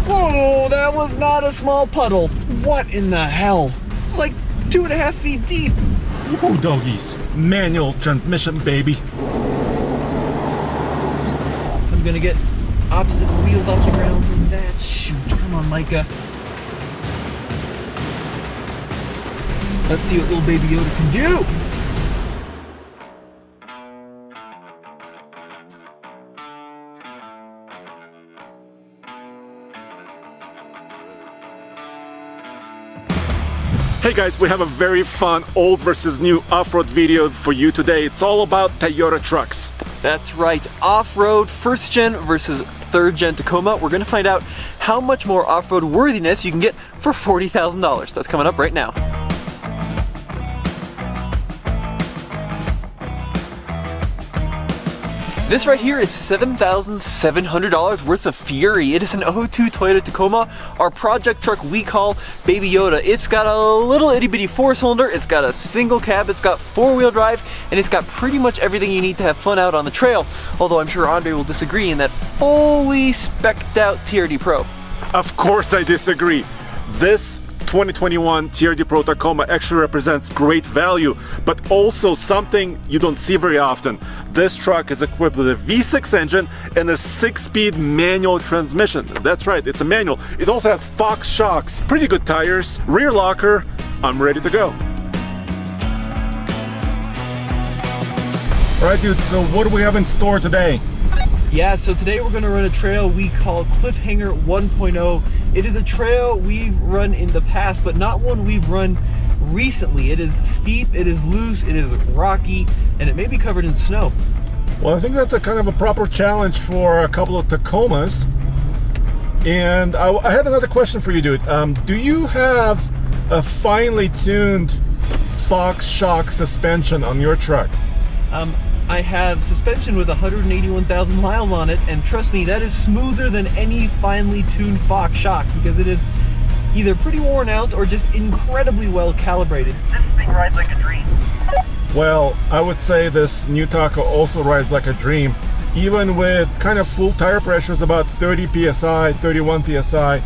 Whoa, that was not a small puddle. What in the hell? It's like 2.5 feet deep. Woohoo, doggies. Manual transmission, baby. I'm gonna get opposite wheels off the ground from that. Shoot, come on, Micah. Let's see what little baby Yoda can do. Hey guys, we have a very fun old versus new off-road video for you today. It's all about Toyota trucks. That's right, off-road first gen versus third gen Tacoma. We're gonna find out how much more off-road worthiness you can get for $40,000. That's coming up right now. This right here is $7,700 worth of fury. It is an 02 Toyota Tacoma, our project truck we call Baby Yoda. It's got a little itty bitty 4-cylinder, it's got a single cab, it's got 4-wheel drive, and it's got pretty much everything you need to have fun out on the trail. Although I'm sure Andre will disagree in that fully spec'd out TRD Pro. Of course I disagree. This 2021 TRD Pro Tacoma actually represents great value, but also something you don't see very often. This truck is equipped with a V6 engine and a 6-speed manual transmission. That's right, it's a manual. It also has Fox shocks, pretty good tires, rear locker. I'm ready to go. Alright dude, so what do we have in store today? Yeah, so today we're gonna run a trail we call Cliffhanger 1.0. It is a trail we've run in the past, but not one we've run recently. It is steep, it is loose, it is rocky, and it may be covered in snow. Well, I think that's a kind of a proper challenge for a couple of Tacomas. And I had another question for you, dude. Do you have a finely tuned Fox shock suspension on your truck? I have suspension with 181,000 miles on it, and trust me, that is smoother than any finely tuned Fox shock because it is either pretty worn out or just incredibly well calibrated. This thing rides like a dream. Well, I would say this new Taco also rides like a dream. Even with kind of full tire pressures, about 30 psi, 31 psi,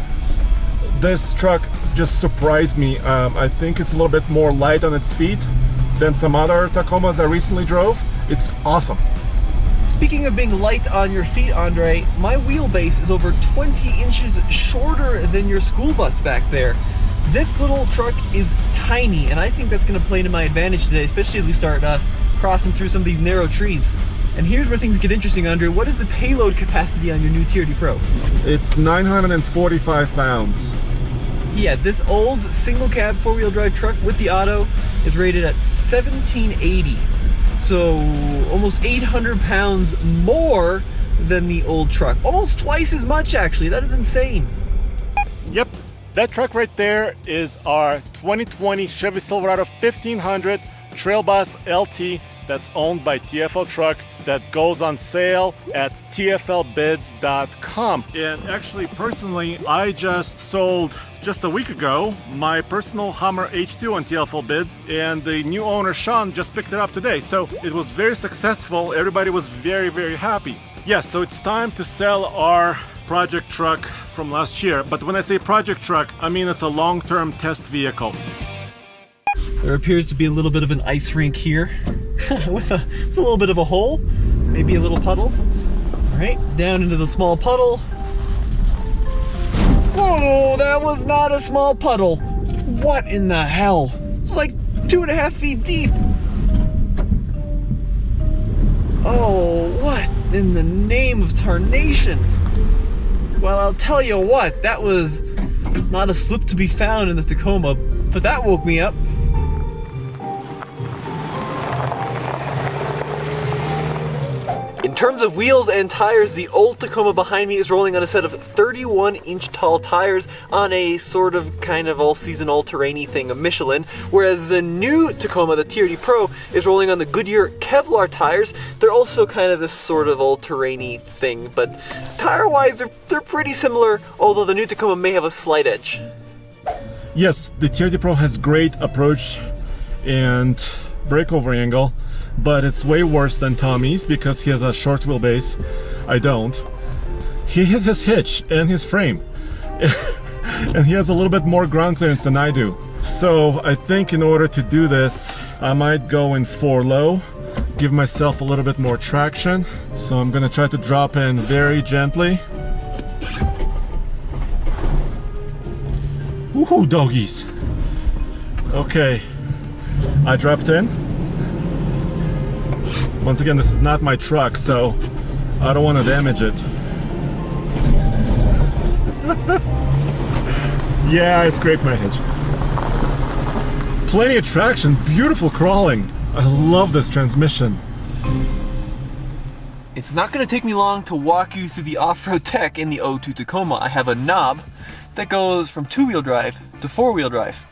this truck just surprised me. I think it's a little bit more light on its feet than some other Tacomas I recently drove. It's awesome. Speaking of being light on your feet, Andre, my wheelbase is over 20 inches shorter than your school bus back there. This little truck is tiny, and I think that's going to play to my advantage today, especially as we start crossing through some of these narrow trees. And here's where things get interesting, Andre. What is the payload capacity on your new TRD Pro? It's 945 pounds. Yeah, this old single cab 4-wheel drive truck with the auto is rated at 1780. So almost 800 pounds more than the old truck. Almost twice as much, actually. That is insane. Yep, that truck right there is our 2020 Chevy Silverado 1500 Trail Bus LT that's owned by TFL Truck, that goes on sale at TFLbids.com. And actually, personally, I just sold just a week ago my personal Hummer H2 on TFL Bids, and the new owner Sean just picked it up today. So it was very successful. Everybody was very, very happy. Yes, so it's time to sell our project truck from last year. But when I say project truck, I mean it's a long-term test vehicle. There appears to be a little bit of an ice rink here with a little bit of a hole, maybe a little puddle. All right, down into the small puddle. Whoa, that was not a small puddle. What in the hell? It's like 2.5 feet deep. Oh, what in the name of tarnation? Well, I'll tell you what, that was not a slip to be found in the Tacoma, but that woke me up. In terms of wheels and tires, the old Tacoma behind me is rolling on a set of 31-inch tall tires on a sort of kind of all-season, all-terrainy thing, a Michelin, whereas the new Tacoma, the TRD Pro, is rolling on the Goodyear Kevlar tires. They're also kind of this sort of all-terrainy thing, but tire-wise, they're pretty similar, although the new Tacoma may have a slight edge. Yes, the TRD Pro has great approach and breakover angle, but it's way worse than Tommy's because he has a short wheelbase. I don't. He hit his hitch and his frame. And he has a little bit more ground clearance than I do. So I think in order to do this, I might go in 4 low, give myself a little bit more traction. So I'm gonna try to drop in very gently. Woohoo, doggies. Okay, I dropped in. Once again, this is not my truck, so I don't want to damage it. Yeah, I scraped my hitch. Plenty of traction, beautiful crawling. I love this transmission. It's not going to take me long to walk you through the off-road tech in the O2 Tacoma. I have a knob that goes from 2-wheel drive to 4-wheel drive.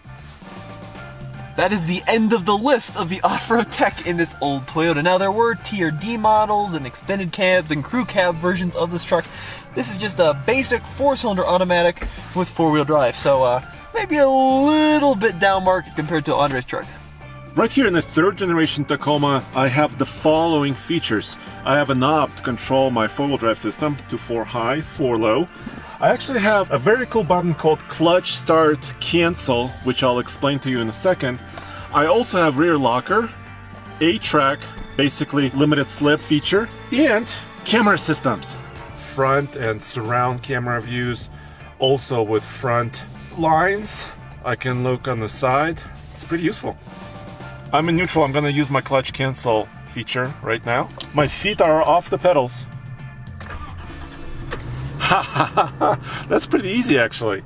That is the end of the list of the off-road tech in this old Toyota. Now, there were TRD models and extended cabs and crew cab versions of this truck. This is just a basic 4-cylinder automatic with 4-wheel drive, so maybe a little down market compared to Andre's truck. Right here in the 3rd generation Tacoma, I have the following features. I have a knob to control my 4-wheel drive system to 4 high, 4 low. I actually have a very cool button called Clutch Start Cancel, which I'll explain to you in a second. I also have rear locker, A-track, basically limited slip feature, and camera systems. Front and surround camera views, also with front lines. I can look on the side. It's pretty useful. I'm in neutral. I'm going to use my clutch cancel feature right now. My feet are off the pedals. That's pretty easy, actually.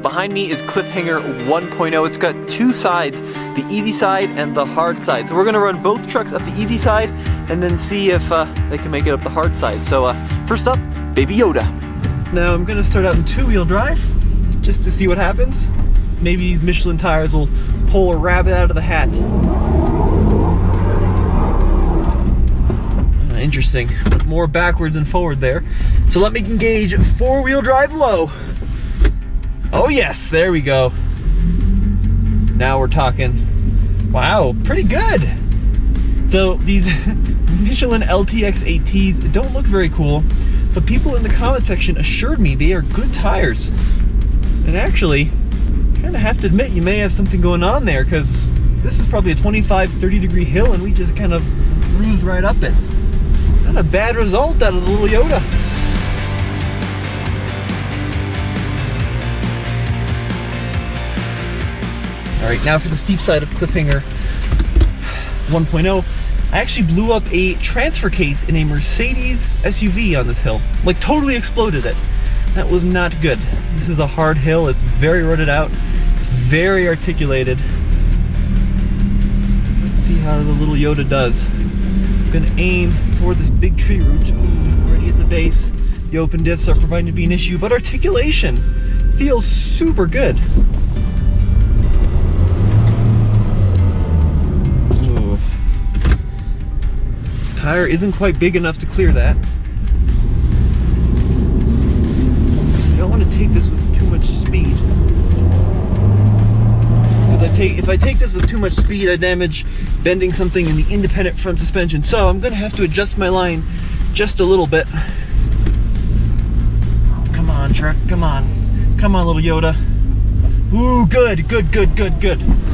Behind me is Cliffhanger 1.0. It's got 2 sides, the easy side and the hard side. So we're going to run both trucks up the easy side and then see if they can make it up the hard side. So first up, Baby Yoda. Now I'm going to start out in 2-wheel drive just to see what happens. Maybe these Michelin tires will pull a rabbit out of the hat. Interesting. More backwards and forward there. So let me engage 4-wheel drive low. Oh yes, there we go. Now we're talking. Wow, pretty good. So these Michelin LTX ATs don't look very cool, but people in the comment section assured me they are good tires. And actually, kind of have to admit, you may have something going on there, because this is probably a 25-30 degree hill and we just kind of cruise right up it. Not a bad result out of the little Yoda. Alright, now for the steep side of Cliffhanger 1.0. I actually blew up a transfer case in a Mercedes SUV on this hill. Like, totally exploded it. That was not good. This is a hard hill. It's very rutted out. It's very articulated. Let's see how the little Yoda does. I'm gonna aim for this big tree root. Ooh, already at the base. The open diffs are proving to be an issue, but articulation feels super good. Ooh. Tire isn't quite big enough to clear that. I don't want to take this with too much speed. If I take this with too much speed, I damage bending something in the independent front suspension. So I'm going to have to adjust my line just a little bit. Oh, come on, truck, come on. Come on, little Yoda. Ooh, good. All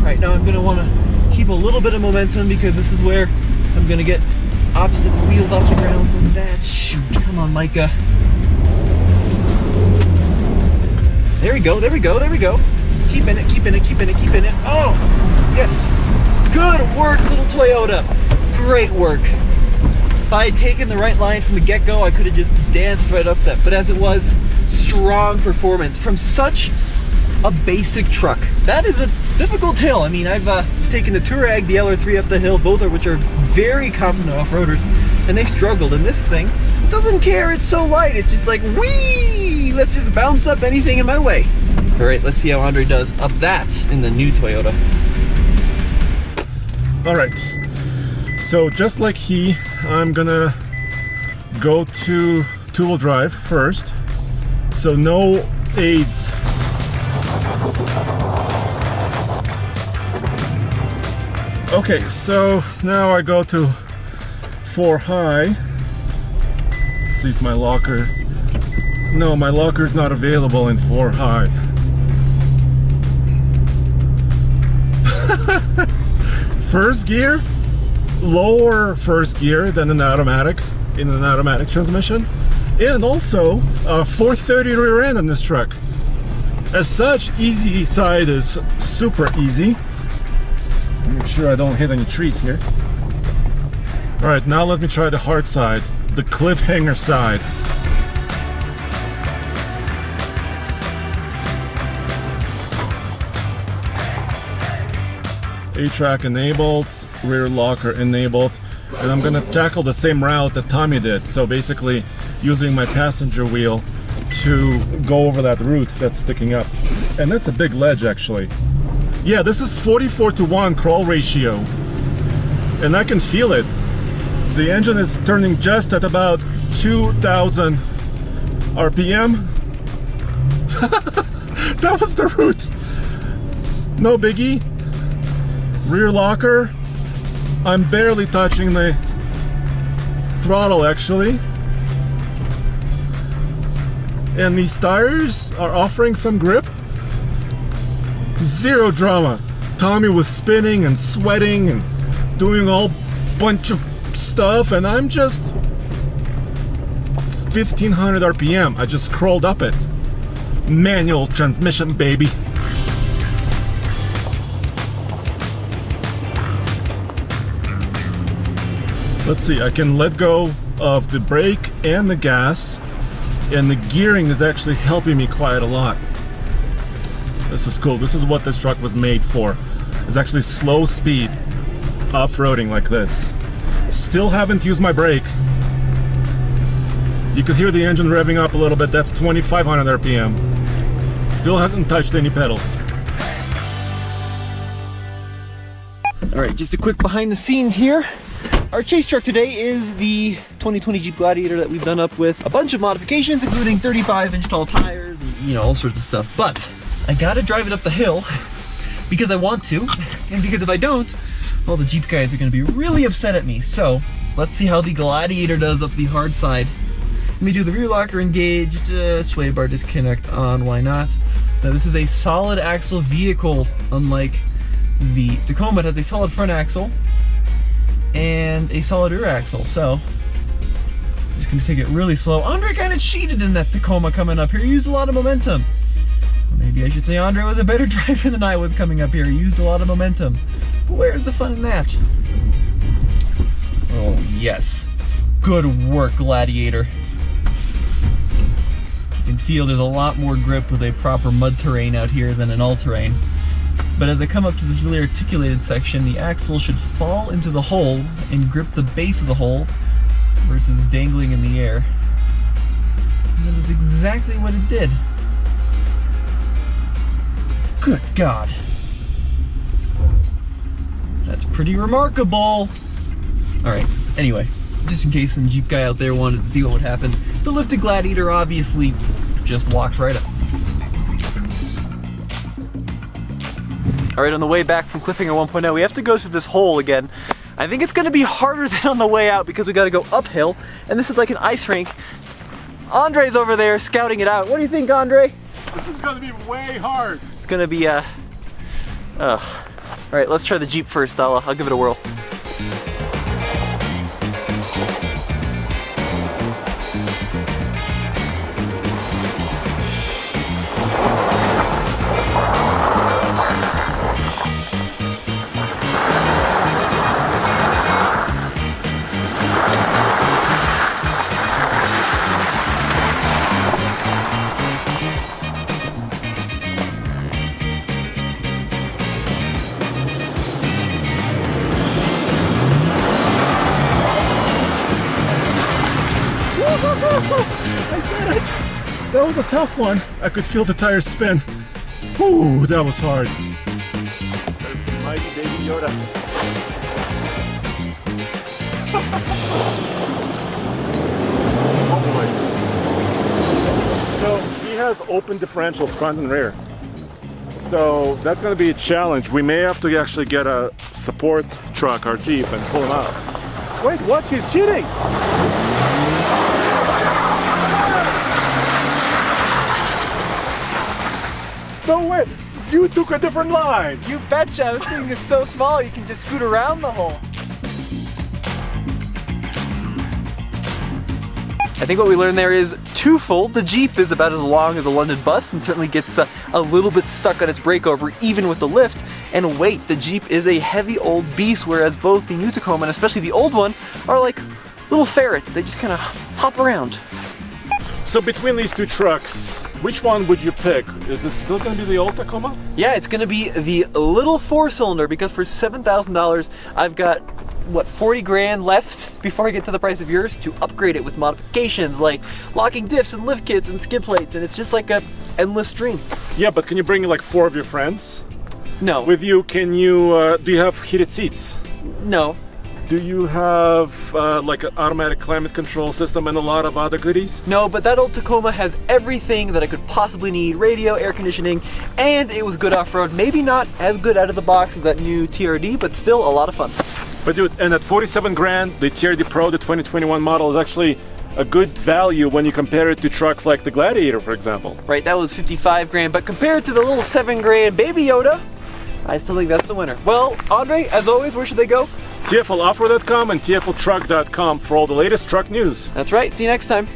right, now I'm going to want to keep a little bit of momentum because this is where I'm going to get opposite wheels off the ground from that. Shoot, come on, Micah. There we go. Keep in it. Oh, yes. Good work, little Toyota. Great work. If I had taken the right line from the get-go, I could have just danced right up that. But as it was, strong performance from such a basic truck. That is a difficult hill. I mean, I've taken the Touareg, the LR3 up the hill, both of which are very common to off-roaders, and they struggled. And this thing doesn't care. It's so light. It's just like, whee! Let's just bounce up anything in my way. All right, let's see how Andre does up that in the new Toyota. All right, so just like I'm gonna go to 2-wheel drive first. So no aids. Okay, so now I go to 4 high. See if my locker. No, my locker is not available in 4 high. First gear, lower first gear than an automatic in an automatic transmission, and also 430 rear end on this truck. As such, easy side is super easy. Make sure I don't hit any trees here. All right, now let me try the hard side, the cliffhanger side. A-track enabled, rear locker enabled, and I'm gonna tackle the same route that Tommy did. So basically using my passenger wheel to go over that root that's sticking up. And that's a big ledge actually. Yeah, this is 44:1 crawl ratio. And I can feel it. The engine is turning just at about 2,000 RPM. That was the root. No biggie. Rear locker, I'm barely touching the throttle actually. And these tires are offering some grip. Zero drama. Tommy was spinning and sweating and doing all bunch of stuff, and I'm just 1500 RPM. I just crawled up it. Manual transmission, baby. Let's see, I can let go of the brake and the gas, and the gearing is actually helping me quite a lot. This is cool. This is what this truck was made for. It's actually slow speed off-roading like this. Still haven't used my brake. You could hear the engine revving up a little bit. That's 2500 RPM. Still hasn't touched any pedals. All right, just a quick behind the scenes here. Our chase truck today is the 2020 Jeep Gladiator that we've done up with a bunch of modifications, including 35-inch tall tires and, you know, all sorts of stuff. But I gotta drive it up the hill because I want to, and because if I don't, well, the Jeep guys are gonna be really upset at me. So let's see how the Gladiator does up the hard side. Let me do the rear locker engaged, sway bar disconnect on, why not? Now this is a solid axle vehicle, unlike the Tacoma. It has a solid front axle and a solid rear axle, so I'm just gonna take it really slow. Andre kind of cheated in that Tacoma coming up here. He used a lot of momentum. Or maybe I should say Andre was a better driver than I was coming up here. He used a lot of momentum. Where's the fun in that? Oh yes, good work, Gladiator. You can feel there's a lot more grip with a proper mud terrain out here than an all-terrain. But as I come up to this really articulated section, the axle should fall into the hole and grip the base of the hole versus dangling in the air. And that is exactly what it did. Good God. That's pretty remarkable. Alright, anyway, just in case some Jeep guy out there wanted to see what would happen, the lifted Gladiator obviously just walks right up. Alright, on the way back from Cliffhanger 1.0, we have to go through this hole again. I think it's going to be harder than on the way out because we got to go uphill, and this is like an ice rink. Andre's over there scouting it out. What do you think, Andre? This is going to be way hard. It's going to be, Alright, let's try the Jeep first. I'll give it a whirl. I did it! That was a tough one. I could feel the tires spin. Whew, that was hard. There's the mighty baby Yoda. Oh boy. So has open differentials front and rear. So that's going to be a challenge. We may have to actually get a support truck or Jeep and pull him out. Wait, what? She's cheating! No way! You took a different line! You betcha! This thing is so small you can just scoot around the hole. I think what we learned there is twofold. The Jeep is about as long as a London bus and certainly gets a little bit stuck on its breakover even with the lift. And weight, the Jeep is a heavy old beast, whereas both the new Tacoma and especially the old one are like little ferrets. They just kind of hop around. So between these two trucks, which one would you pick? Is it still going to be the old Tacoma? Yeah, it's going to be the little four-cylinder because for $7,000 I've got, what, 40 grand left before I get to the price of yours to upgrade it with modifications like locking diffs and lift kits and skid plates, and it's just like a endless dream. Yeah, but can you bring like 4 of your friends? No. With you, can you, do you have heated seats? No. Do you have like an automatic climate control system and a lot of other goodies? No, but that old Tacoma has everything that I could possibly need. Radio, air conditioning, and it was good off-road. Maybe not as good out of the box as that new TRD, but still a lot of fun. But dude, and at 47 grand, the TRD Pro, the 2021 model, is actually a good value when you compare it to trucks like the Gladiator, for example. Right, that was 55 grand, but compared to the little 7 grand Baby Yoda, I still think that's the winner. Well, Andre, as always, where should they go? TFLoffroad.com and TFLtruck.com for all the latest truck news. That's right, see you next time.